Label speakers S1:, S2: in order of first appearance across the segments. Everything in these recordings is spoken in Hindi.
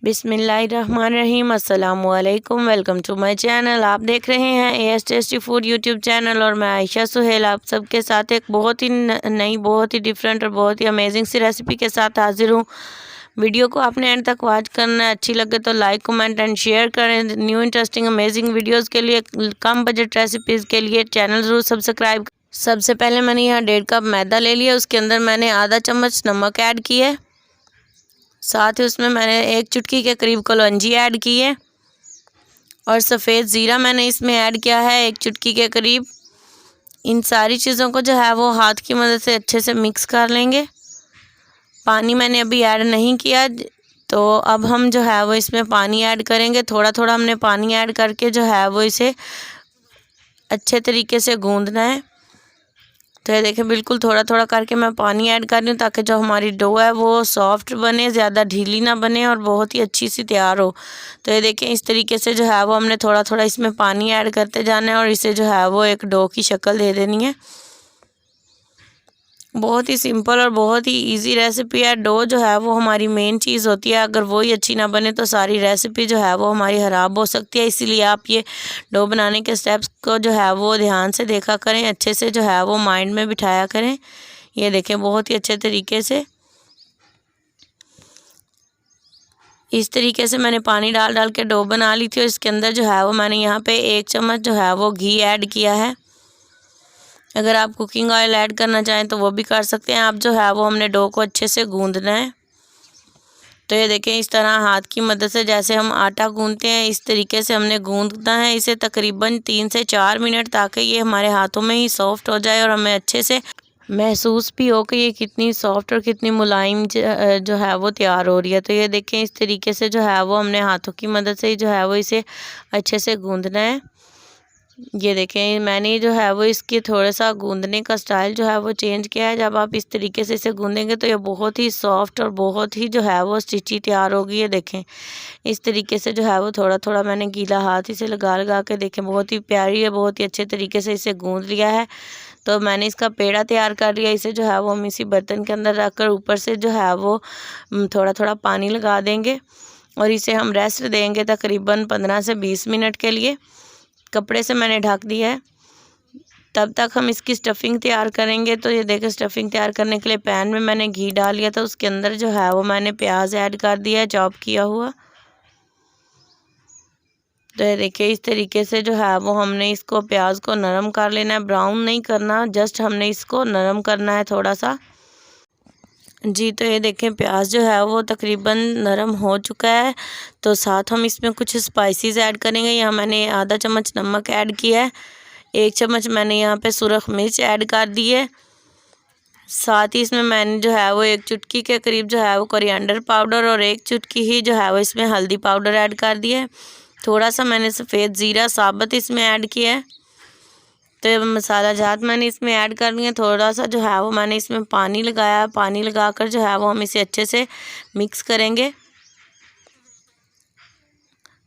S1: बिस्मिल्लाहिर्रहमानिर्रहीम। अस्सलामुअलैकुम। Welcome to my channel. आप देख रहे हैं AS tasty food YouTube channel और मैं आयशा सुहेल आप सबके साथ एक बहुत ही नई, बहुत ही डिफरेंट और बहुत ही अमेजिंग सी रेसिपी के साथ हाजिर हूँ। वीडियो को आपने एंड तक वॉच करना है। अच्छी लगे तो लाइक, कमेंट एंड शेयर करें। न्यू इंटरेस्टिंग अमेजिंग वीडियोज़ के लिए, कम बजट रेसिपीज़ के लिए चैनल ज़रूर सब्सक्राइब। सबसे पहले मैंने यहाँ 1.5 कप मैदा ले लिया। उसके अंदर मैंने आधा चम्मच नमक ऐड किया है। साथ ही उसमें मैंने 1 चुटकी के करीब कलौंजी ऐड की है और सफ़ेद ज़ीरा मैंने इसमें ऐड किया है 1 चुटकी के करीब। इन सारी चीज़ों को जो है वो हाथ की मदद से अच्छे से मिक्स कर लेंगे। पानी मैंने अभी ऐड नहीं किया, तो अब हम जो है वो इसमें पानी ऐड करेंगे। थोड़ा थोड़ा हमने पानी ऐड करके जो है वो इसे अच्छे तरीके से गूंदना है। तो ये देखें, बिल्कुल थोड़ा थोड़ा करके मैं पानी ऐड कर रही हूँ ताकि जो हमारी डो है वो सॉफ्ट बने, ज़्यादा ढीली ना बने और बहुत ही अच्छी सी तैयार हो। तो ये देखें, इस तरीके से जो है वो हमने थोड़ा थोड़ा इसमें पानी ऐड करते जाना है और इसे जो है वो एक डो की शक्ल दे देनी है। बहुत ही सिंपल और बहुत ही इजी रेसिपी है। डो जो है वो हमारी मेन चीज़ होती है। अगर वो ही अच्छी ना बने तो सारी रेसिपी जो है वो हमारी ख़राब हो सकती है। इसीलिए आप ये डो बनाने के स्टेप्स को जो है वो ध्यान से देखा करें, अच्छे से जो है वो माइंड में बिठाया करें। ये देखें, बहुत ही अच्छे तरीके से इस तरीके से मैंने पानी डाल डाल के डो बना ली थी और इसके अंदर जो है वो मैंने यहाँ पे 1 चम्मच जो है वो घी ऐड किया है। अगर आप कुकिंग ऑयल ऐड करना चाहें तो वो भी कर सकते हैं। आप जो है वो हमने डो को अच्छे से गूंदना है। तो ये देखें, इस तरह हाथ की मदद से जैसे हम आटा गूंदते हैं इस तरीके से हमने गूंदना है इसे तकरीबन 3 से 4 मिनट, ताकि ये हमारे हाथों में ही सॉफ्ट हो जाए और हमें अच्छे से महसूस भी हो कि ये कितनी सॉफ्ट और कितनी मुलायम जो है वो तैयार हो रही है। तो ये देखें, इस तरीके से जो है वो हमने हाथों की मदद से जो है वो इसे अच्छे से गूंदना है। ये देखें, मैंने जो है वो इसके थोड़ा सा गूंदने का स्टाइल जो है वो चेंज किया है। जब आप इस तरीके से इसे गूंदेंगे तो ये बहुत ही सॉफ्ट और बहुत ही जो है वो स्टिची तैयार होगी। ये देखें, इस तरीके से जो है वो थोड़ा थोड़ा मैंने गीला हाथ इसे लगा लगा के देखें बहुत ही प्यारी है, बहुत ही अच्छे तरीके से इसे गूंद लिया है। तो मैंने इसका पेड़ा तैयार कर लिया। इसे जो है वो हम इसी बर्तन के अंदर रख कर ऊपर से जो है वो थोड़ा थोड़ा पानी लगा देंगे और इसे हम रेस्ट देंगे तकरीबन 15 से 20 मिनट के लिए। कपड़े से मैंने ढक दिया है। तब तक हम इसकी स्टफिंग तैयार करेंगे। तो ये देखिए, स्टफिंग तैयार करने के लिए पैन में मैंने घी डाल लिया था। उसके अंदर जो है वो मैंने प्याज ऐड कर दिया है, चॉप किया हुआ। तो ये देखिए, इस तरीके से जो है वो हमने इसको प्याज को नरम कर लेना है, ब्राउन नहीं करना, जस्ट हमने इसको नरम करना है थोड़ा सा। जी, तो ये देखें, प्याज जो है वो तकरीबन नरम हो चुका है। तो साथ हम इसमें कुछ स्पाइसेस ऐड करेंगे। यहाँ मैंने आधा चम्मच नमक ऐड किया है, 1 चम्मच मैंने यहाँ पे सुरख मिर्च ऐड कर दी है। साथ ही इसमें मैंने जो है वो 1 चुटकी के करीब जो है वो कोरिएंडर पाउडर और 1 चुटकी ही जो है वो इसमें हल्दी पाउडर ऐड कर दिया है। थोड़ा सा मैंने सफ़ेद ज़ीरा साबुत इसमें ऐड किया है। तो ये मसाला जात मैंने इसमें ऐड कर लिया। थोड़ा सा जो है वो मैंने इसमें पानी लगाया। पानी लगाकर जो है वो हम इसे अच्छे से मिक्स करेंगे।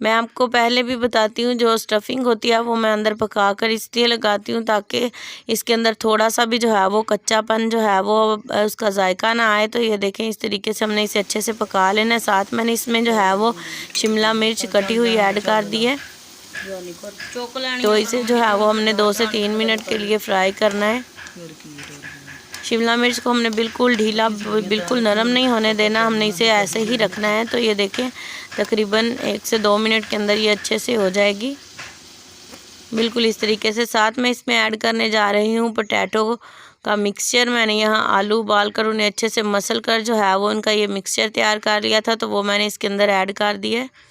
S1: मैं आपको पहले भी बताती हूँ, जो स्टफिंग होती है वो मैं अंदर पका कर इसलिए लगाती हूँ ताकि इसके अंदर थोड़ा सा भी जो है वो कच्चापन जो है वो उसका जायका ना आए। तो ये देखें, इस तरीके से हमने इसे अच्छे से पका लेना है। साथ मैंने इसमें जो है वो शिमला मिर्च कटी हुई ऐड कर दी है। तो इसे जो है वो हमने 2 से 3 मिनट के लिए फ्राई करना है। शिमला मिर्च को हमने बिल्कुल ढीला, बिल्कुल नरम नहीं होने देना, हमने इसे ऐसे ही रखना है। तो ये देखें, तकरीबन 1 से 2 मिनट के अंदर ये अच्छे से हो जाएगी, बिल्कुल इस तरीके से। साथ में इसमें ऐड करने जा रही हूँ पोटैटो का मिक्सचर। मैंने यहाँ आलू उबाल कर उन्हें अच्छे से मसल कर जो है वो उनका ये मिक्सचर तैयार कर लिया था, तो वो मैंने इसके अंदर ऐड कर दिया है।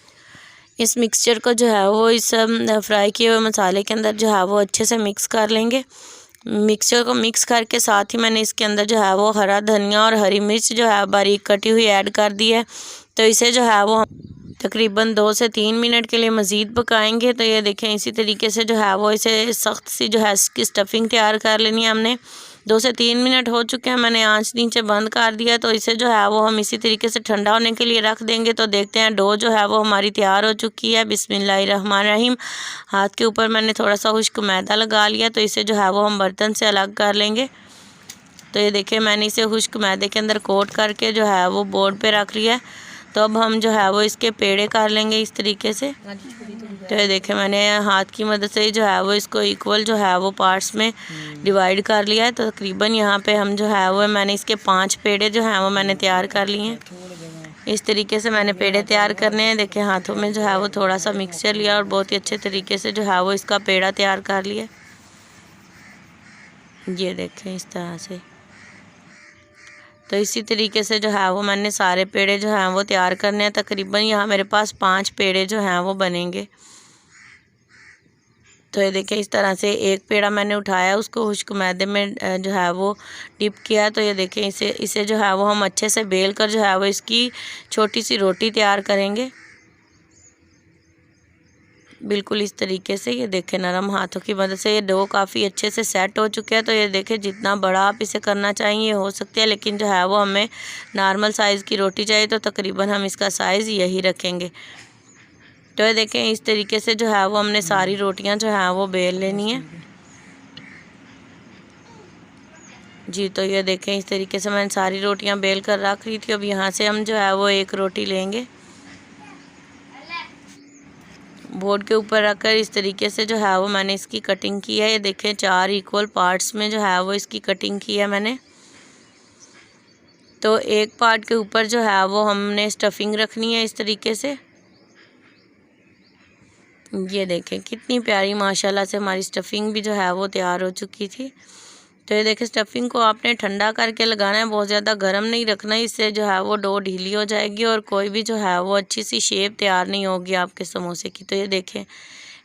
S1: इस मिक्सचर को जो है वो इस फ्राई किए हुए मसाले के अंदर जो है वो अच्छे से मिक्स कर लेंगे। मिक्सचर को मिक्स करके साथ ही मैंने इसके अंदर जो है वो हरा धनिया और हरी मिर्च जो है बारीक कटी हुई ऐड कर दी है। तो इसे जो है वो तकरीबन 2 से 3 मिनट के लिए मज़ीद पकाएंगे। तो ये देखें, इसी तरीके से जो है वो इसे सख्त सी जो है इसकी स्टफिंग तैयार कर लेनी है हमने। 2 से 3 मिनट हो चुके हैं, मैंने आंच नीचे बंद कर दिया। तो इसे जो है वो हम इसी तरीके से ठंडा होने के लिए रख देंगे। तो देखते हैं, डो जो है वो हमारी तैयार हो चुकी है। बिस्मिल्लाहिर्रहमानिर्रहीम। हाथ के ऊपर मैंने थोड़ा सा खुश्क मैदा लगा लिया। तो इसे जो है वो हम बर्तन से अलग कर लेंगे। तो ये देखिए, मैंने इसे खुश्क मैदे के अंदर कोट करके जो है वो बोर्ड पे रख लिया है। तो अब हम जो है वो इसके पेड़े कर लेंगे इस तरीके से। तो ये देखें मैंने हाथ की मदद से जो है वो इसको इक्वल जो है वो पार्ट्स में डिवाइड कर लिया है। तो तकरीबन यहाँ पे हम जो है वो मैंने इसके 5 पेड़े जो हैं वो मैंने तैयार कर लिए हैं। इस तरीके से मैंने पेड़े तैयार करने हैं। देखें हाथों में जो है वो थोड़ा सा मिक्सचर लिया और बहुत ही अच्छे तरीके से जो है वो इसका पेड़ा तैयार कर लिया। ये देखें इस तरह से। तो इसी तरीके से जो है वो मैंने सारे पेड़े जो हैं वो तैयार करने हैं। तकरीबन यहाँ मेरे पास 5 पेड़े जो हैं वो बनेंगे। तो ये देखें इस तरह से एक पेड़ा मैंने उठाया, उसको खुश्क मैदे में जो है वो डिप किया। तो ये देखें इसे जो है वो हम अच्छे से बेल कर जो है वो इसकी छोटी सी रोटी तैयार करेंगे, बिल्कुल इस तरीके से। ये देखें नरम हाथों की मदद से ये डो काफ़ी अच्छे से सेट हो चुका है। तो ये देखें जितना बड़ा आप इसे करना चाहिए हो सकते हैं, लेकिन जो है वो हमें नॉर्मल साइज़ की रोटी चाहिए, तो तकरीबन हम इसका साइज़ यही रखेंगे। तो ये देखें इस तरीके से जो है वो हमने सारी रोटियां जो है वो बेल लेनी है जी। तो ये देखें इस तरीके से मैंने सारी रोटियां बेल कर रख रही थी। अब यहाँ से हम जो है वो एक रोटी लेंगे, बोर्ड के ऊपर रखकर इस तरीके से जो है वो मैंने इसकी कटिंग की है। ये देखें 4 इक्वल पार्ट्स में जो है वो इसकी कटिंग की है मैंने। तो एक पार्ट के ऊपर जो है वो हमने स्टफिंग रखनी है इस तरीके से। ये देखें कितनी प्यारी माशाल्लाह से हमारी स्टफिंग भी जो है वो तैयार हो चुकी थी। तो ये देखें स्टफिंग को आपने ठंडा करके लगाना है, बहुत ज़्यादा गर्म नहीं रखना, इससे जो है वो डो ढीली हो जाएगी और कोई भी जो है वो अच्छी सी शेप तैयार नहीं होगी आपके समोसे की। तो ये देखें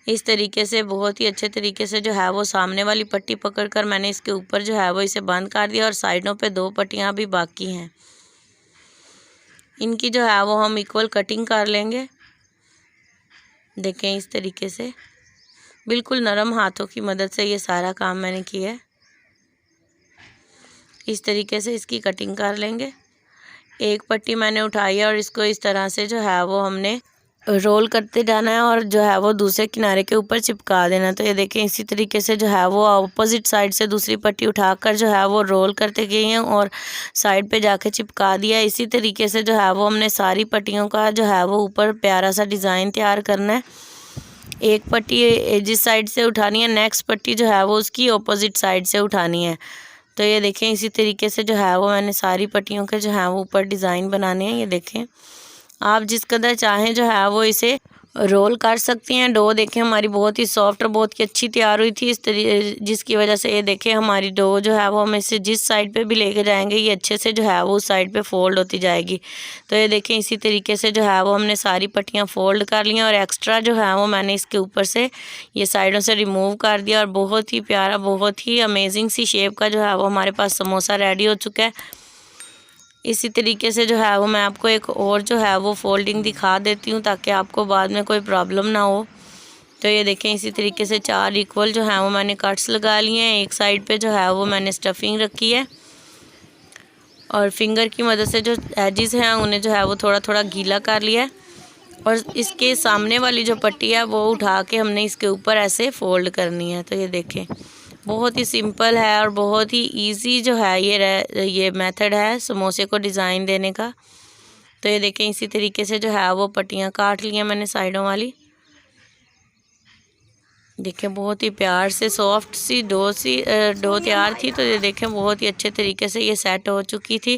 S1: इस तरीके से बहुत ही अच्छे तरीके से जो है वो सामने वाली पट्टी पकड़कर मैंने इसके ऊपर जो है वो इसे बंद कर दिया और साइडों पे 2 पट्टियाँ भी बाकी हैं, इनकी जो है वो हम इक्वल कटिंग कर लेंगे। देखें इस तरीके से बिल्कुल नरम हाथों की मदद से ये सारा काम मैंने किया है। इस तरीके से इसकी कटिंग कर लेंगे। एक पट्टी मैंने उठाई है और इसको इस तरह से जो है वो हमने रोल करते जाना है और जो है वो दूसरे किनारे के ऊपर चिपका देना। तो ये देखें इसी तरीके से जो है वो अपोजिट साइड से दूसरी पट्टी उठाकर जो है वो रोल करते गए हैं और साइड पे जाके चिपका दिया। इसी तरीके से जो है वो हमने सारी पट्टियों का जो है वो ऊपर प्यारा सा डिज़ाइन तैयार करना है। एक पट्टी जिस साइड से उठानी है, नेक्स्ट पट्टी जो है वो उसकी अपोजिट साइड से उठानी है। तो ये देखें इसी तरीके से जो है वो मैंने सारी पट्टियों के जो है वो ऊपर डिज़ाइन बनाने हैं। ये देखें आप जिस कदर चाहें जो है वो इसे रोल कर सकती हैं। डो देखें हमारी बहुत ही सॉफ्ट और बहुत ही अच्छी तैयार हुई थी जिसकी वजह से ये देखें हमारी डो जो है वो हम इसे जिस साइड पे भी लेके जाएंगे ये अच्छे से जो है वो उस साइड पे फोल्ड होती जाएगी। तो ये देखें इसी तरीके से जो है वो हमने सारी पट्टियाँ फोल्ड कर ली और एक्स्ट्रा जो है वो मैंने इसके ऊपर से ये साइडों से रिमूव कर दिया और बहुत ही प्यारा बहुत ही अमेजिंग सी शेप का जो है वो हमारे पास समोसा रेडी हो चुका है। इसी तरीके से जो है वो मैं आपको एक और जो है वो फोल्डिंग दिखा देती हूँ ताकि आपको बाद में कोई प्रॉब्लम ना हो। तो ये देखें इसी तरीके से 4 इक्वल जो है वो मैंने कट्स लगा लिए हैं। एक साइड पे जो है वो मैंने स्टफिंग रखी है और फिंगर की मदद से जो एजेस हैं उन्हें जो है वो थोड़ा थोड़ा गीला कर लिया है और इसके सामने वाली जो पट्टी है वो उठा के हमने इसके ऊपर ऐसे फोल्ड करनी है। तो ये देखें बहुत ही सिंपल है और बहुत ही इजी जो है ये मेथड है समोसे को डिज़ाइन देने का। तो ये देखें इसी तरीके से जो है वो पट्टियाँ काट ली हैं मैंने साइडों वाली। देखें बहुत ही प्यार से सॉफ्ट सी डो तैयार थी। तो ये देखें बहुत ही अच्छे तरीके से ये सेट हो चुकी थी।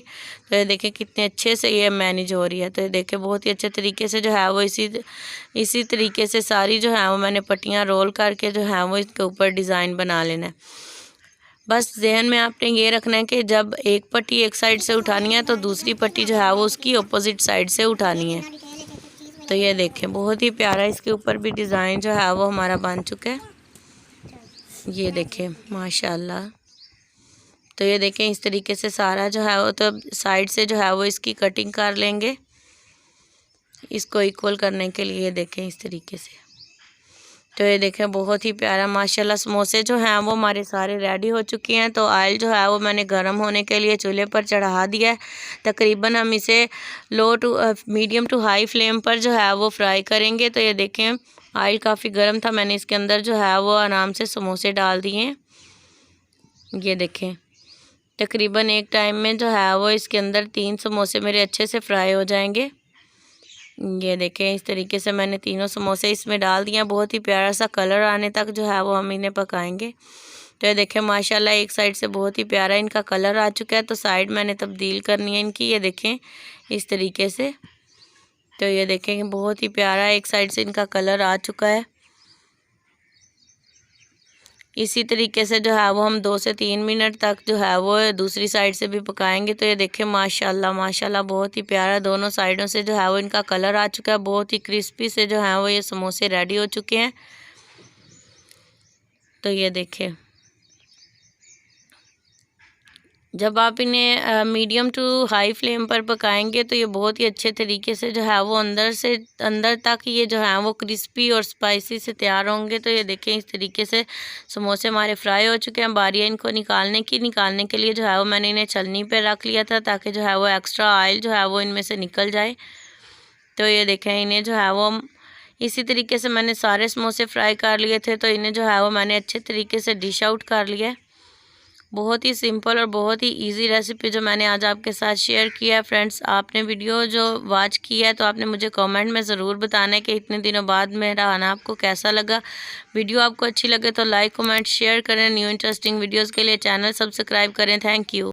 S1: तो ये देखें कितने अच्छे से ये मैनेज हो रही है। तो ये देखें बहुत ही अच्छे तरीके से जो है वो इसी तरीके से सारी जो है वो मैंने पट्टियाँ रोल करके जो है वो इसके ऊपर डिज़ाइन बना लेना है। बस जहन में आपने ये रखना है कि जब एक पट्टी एक साइड से उठानी है तो दूसरी पट्टी जो है वो उसकी अपोजिट साइड से उठानी है। तो ये देखें बहुत ही प्यारा इसके ऊपर भी डिज़ाइन जो है वो हमारा बन चुका है। ये देखें माशाल्लाह। तो ये देखें इस तरीके से सारा जो है वो तो साइड से जो है वो इसकी कटिंग कर लेंगे इसको इक्वल करने के लिए। देखें इस तरीके से। तो ये देखें बहुत ही प्यारा माशाल्लाह समोसे जो हैं वो हमारे सारे रेडी हो चुके हैं। तो ऑयल जो है वो मैंने गर्म होने के लिए चूल्हे पर चढ़ा दिया है। तकरीबन हम इसे low to medium to high flame पर जो है वो फ्राई करेंगे। तो ये देखें ऑयल काफ़ी गर्म था, मैंने इसके अंदर जो है वो आराम से समोसे डाल दिए हैं। ये देखें तकरीबन एक टाइम में जो है वो इसके अंदर 3 समोसे मेरे अच्छे से फ्राई हो जाएंगे। ये देखें इस तरीके से मैंने तीनों समोसे इसमें डाल दिए। बहुत ही प्यारा सा कलर आने तक जो है वो हम इन्हें पकाएंगे। तो ये देखें माशाल्लाह एक साइड से बहुत ही प्यारा इनका कलर आ चुका है, तो साइड मैंने तब्दील करनी है इनकी। ये देखें इस तरीके से। तो ये देखें बहुत ही प्यारा एक साइड से इनका कलर आ चुका है। इसी तरीके से जो है वो हम 2 से 3 मिनट तक जो है वो दूसरी साइड से भी पकाएंगे। तो ये देखें माशाल्लाह माशाल्लाह बहुत ही प्यारा दोनों साइडों से जो है वो इनका कलर आ चुका है। बहुत ही क्रिस्पी से जो है वो ये समोसे रेडी हो चुके हैं। तो ये देखें जब आप इन्हें मीडियम टू हाई फ्लेम पर पकाएंगे तो ये बहुत ही अच्छे तरीके से जो है वो अंदर से अंदर तक ये जो है वो क्रिस्पी और स्पाइसी से तैयार होंगे। तो ये देखें इस तरीके से समोसे हमारे फ्राई हो चुके हैं। बारी है इनको निकालने के लिए जो है वो मैंने इन्हें छलनी पे रख लिया था ताकि जो है वो एक्स्ट्रा ऑयल जो है वो इनमें से निकल जाए। तो ये देखें इन्हें जो है वो इसी तरीके से मैंने सारे समोसे फ्राई कर लिए थे। तो इन्हें जो है वो मैंने अच्छे तरीके से डिश आउट कर लिया है। बहुत ही सिंपल और बहुत ही इजी रेसिपी जो मैंने आज आपके साथ शेयर किया है। फ्रेंड्स आपने वीडियो जो वॉच किया है तो आपने मुझे कमेंट में ज़रूर बताना है कि इतने दिनों बाद मेरा खाना आपको कैसा लगा। वीडियो आपको अच्छी लगे तो लाइक कमेंट शेयर करें। न्यू इंटरेस्टिंग वीडियोज़ के लिए चैनल सब्सक्राइब करें। Thank you.